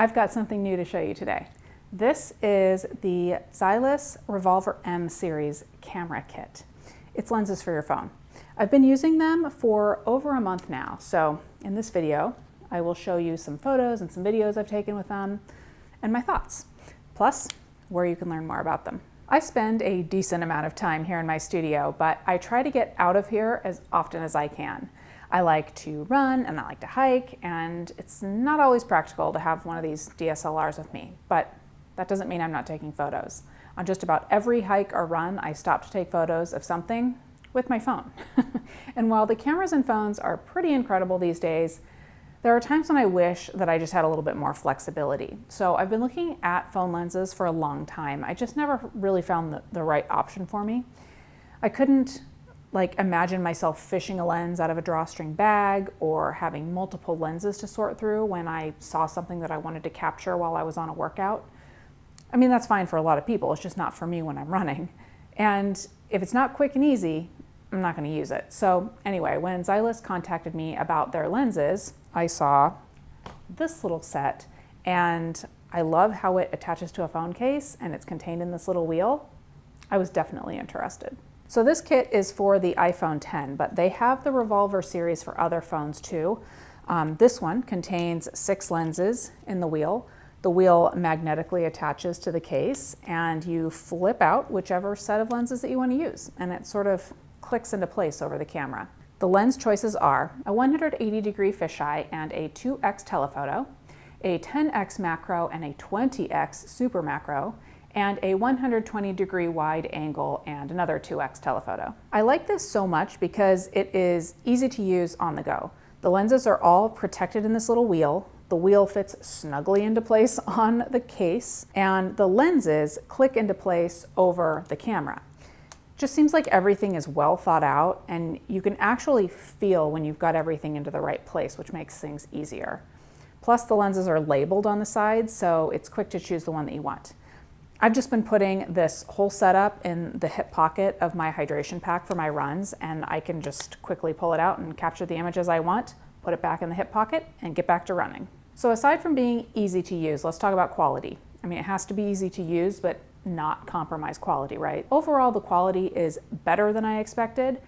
I've got something new to show you today. This is the Ztylus Revolver M series camera kit. It's lenses for your phone. I've been using them for over a month now, so in this video I will show you some photos and some videos I've taken with them and my thoughts, plus where you can learn more about them. I spend a decent amount of time here in my studio, but I try to get out of here as often as I can. I like to run and I like to hike, and it's not always practical to have one of these DSLRs with me, but that doesn't mean I'm not taking photos. On just about every hike or run, I stop to take photos of something with my phone. And while the cameras and phones are pretty incredible these days, there are times when I wish that I just had a little bit more flexibility. So I've been looking at phone lenses for a long time. I just never really found the right option for me. I couldn't imagine myself fishing a lens out of a drawstring bag or having multiple lenses to sort through when I saw something that I wanted to capture while I was on a workout. I mean, that's fine for a lot of people. It's just not for me when I'm running. And if it's not quick and easy, I'm not going to use it. So anyway, when Ztylus contacted me about their lenses, I saw this little set, and I love how it attaches to a phone case and it's contained in this little wheel. I was definitely interested. So this kit is for the iPhone 10, but they have the Revolver series for other phones too. This one contains 6 lenses in the wheel. The wheel magnetically attaches to the case, and you flip out whichever set of lenses that you want to use, and it sort of clicks into place over the camera. The lens choices are a 180-degree fisheye and a 2x telephoto, a 10x macro and a 20x super macro, and a 120-degree wide angle and another 2x telephoto. I like this so much because it is easy to use on the go. The lenses are all protected in this little wheel. The wheel fits snugly into place on the case, and the lenses click into place over the camera. Just seems like everything is well thought out, and you can actually feel when you've got everything into the right place, which makes things easier. Plus, the lenses are labeled on the sides, so it's quick to choose the one that you want. I've just been putting this whole setup in the hip pocket of my hydration pack for my runs, and I can just quickly pull it out and capture the images I want, put it back in the hip pocket, and get back to running. So aside from being easy to use, let's talk about quality. I mean, it has to be easy to use, but not compromise quality, right? Overall, the quality is better than I expected,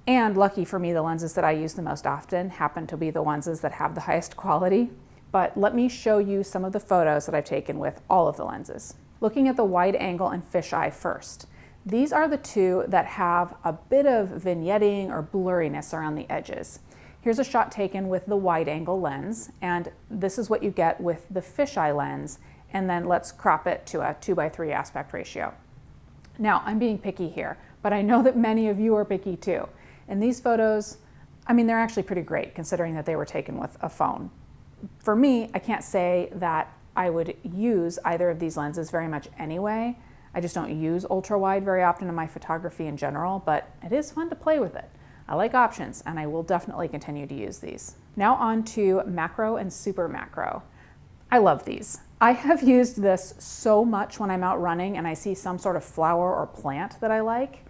and lucky for me, the lenses that I use the most often happen to be the lenses that have the highest quality. But let me show you some of the photos that I've taken with all of the lenses. Looking at the wide angle and fisheye first. These are the two that have a bit of vignetting or blurriness around the edges. Here's a shot taken with the wide angle lens, and this is what you get with the fisheye lens, and then let's crop it to a 2:3 aspect ratio. Now, I'm being picky here, but I know that many of you are picky too. And these photos, I mean, they're actually pretty great considering that they were taken with a phone. For me, I can't say that I would use either of these lenses very much anyway. I just don't use ultra wide very often in my photography in general, but it is fun to play with it. I like options, and I will definitely continue to use these. Now on to macro and super macro. I love these. I have used this so much when I'm out running and I see some sort of flower or plant that I like.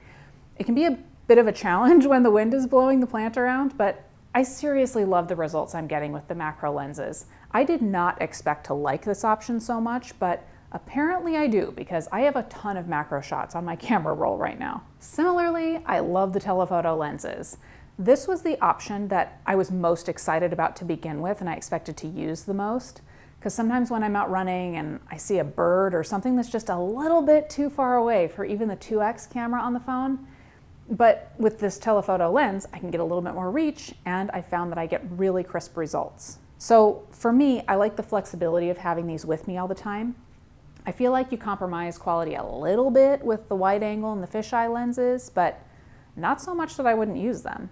It can be a bit of a challenge when the wind is blowing the plant around, but I seriously love the results I'm getting with the macro lenses. I did not expect to like this option so much, but apparently I do, because I have a ton of macro shots on my camera roll right now. Similarly, I love the telephoto lenses. This was the option that I was most excited about to begin with and I expected to use the most, because sometimes when I'm out running and I see a bird or something that's just a little bit too far away for even the 2x camera on the phone, but with this telephoto lens, I can get a little bit more reach, and I found that I get really crisp results. So for me, I like the flexibility of having these with me all the time. I feel like you compromise quality a little bit with the wide angle and the fisheye lenses, but not so much that I wouldn't use them.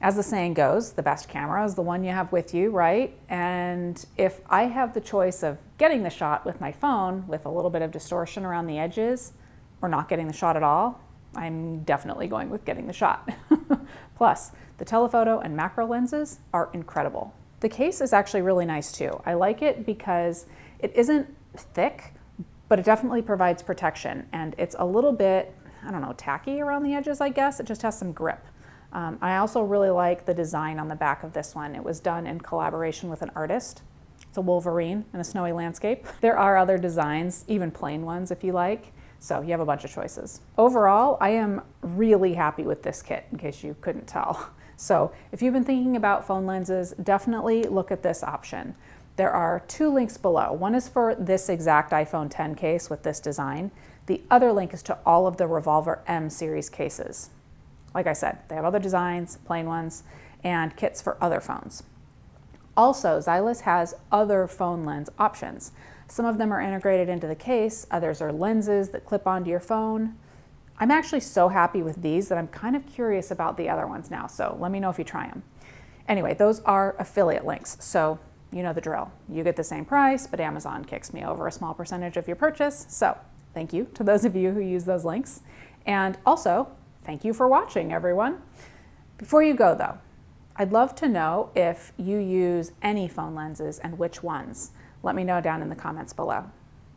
As the saying goes, the best camera is the one you have with you, right? And if I have the choice of getting the shot with my phone with a little bit of distortion around the edges, or not getting the shot at all, I'm definitely going with getting the shot. Plus, the telephoto and macro lenses are incredible. The case is actually really nice too. I like it because it isn't thick, but it definitely provides protection, and it's a little bit, I don't know, tacky around the edges, I guess. It just has some grip. I also really like the design on the back of this one. It was done in collaboration with an artist. It's a Wolverine in a snowy landscape. There are other designs, even plain ones if you like. So you have a bunch of choices. Overall, I am really happy with this kit, in case you couldn't tell. So if you've been thinking about phone lenses, definitely look at this option. There are 2 links below. One is for this exact iPhone X case with this design. The other link is to all of the Revolver M series cases. Like I said, they have other designs, plain ones, and kits for other phones. Also, Ztylus has other phone lens options. Some of them are integrated into the case, others are lenses that clip onto your phone. I'm actually so happy with these that I'm kind of curious about the other ones now, so let me know if you try them. Anyway, those are affiliate links, so you know the drill. You get the same price, but Amazon kicks me over a small percentage of your purchase, so thank you to those of you who use those links. And also, thank you for watching, everyone. Before you go though, I'd love to know if you use any phone lenses and which ones. Let me know down in the comments below.